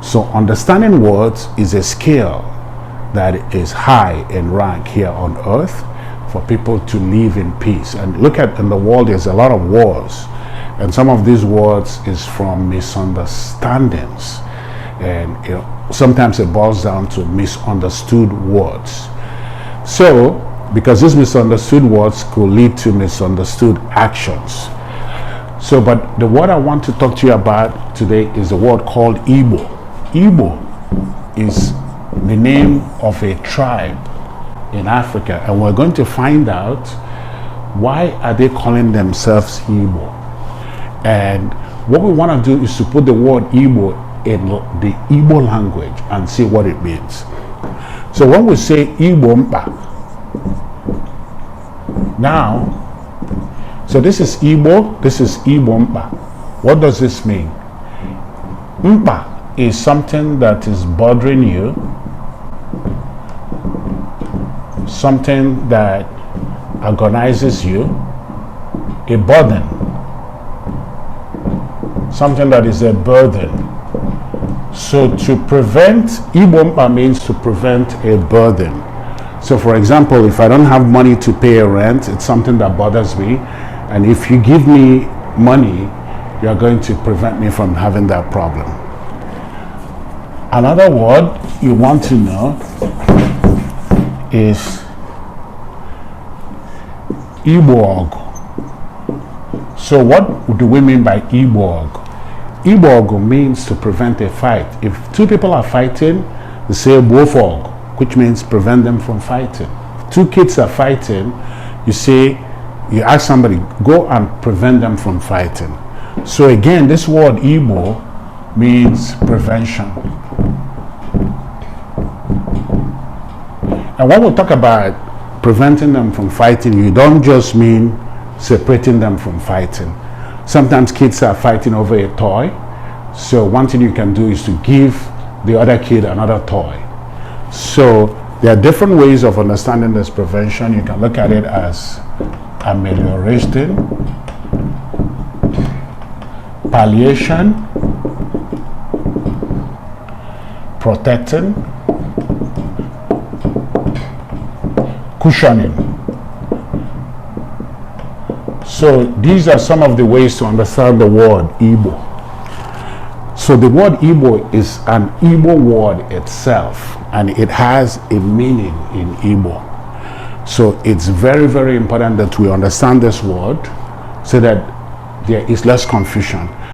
So understanding words is a skill that is high in rank here on earth for people to live in peace. And look at, in the world, there's a lot of wars, and some of these wars is from misunderstandings, and sometimes it boils down to misunderstood words. So because these misunderstood words could lead to misunderstood actions. So, but the word I want to talk to you about today is the word called Igbo. Igbo is the name of a tribe in Africa, and we're going to find out why are they calling themselves Igbo. And what we want to do is to put the word Igbo in the Igbo language and see what it means. So when we say Igbo Mpa, now, so this is Igbo, this is Igbo Mpa. What does this mean? Mpa is something that is bothering you, something that agonizes you, a burden, something that is a burden. So to prevent, Igbo Mpa means to prevent a burden. So for example, if I don't have money to pay a rent, it's something that bothers me, and if you give me money, you're going to prevent me from having that problem. Another word you want to know is Igbo-Dr. So what do we mean by Igbo-Dr? Igbo-Dr means to prevent a fight. If two people are fighting, they say Igbo-Dr, which means prevent them from fighting. If two kids are fighting, you ask somebody, go and prevent them from fighting. So again, this word Igbo means prevention. And when we talk about preventing them from fighting, you don't just mean separating them from fighting. Sometimes kids are fighting over a toy. So one thing you can do is to give the other kid another toy. So there are different ways of understanding this prevention. You can look at it as amelioration, palliation, protecting, cushioning. So these are some of the ways to understand the word Igbo. So the word Igbo is an Igbo word itself, and it has a meaning in Igbo. So it's very, very important that we understand this word so that there is less confusion.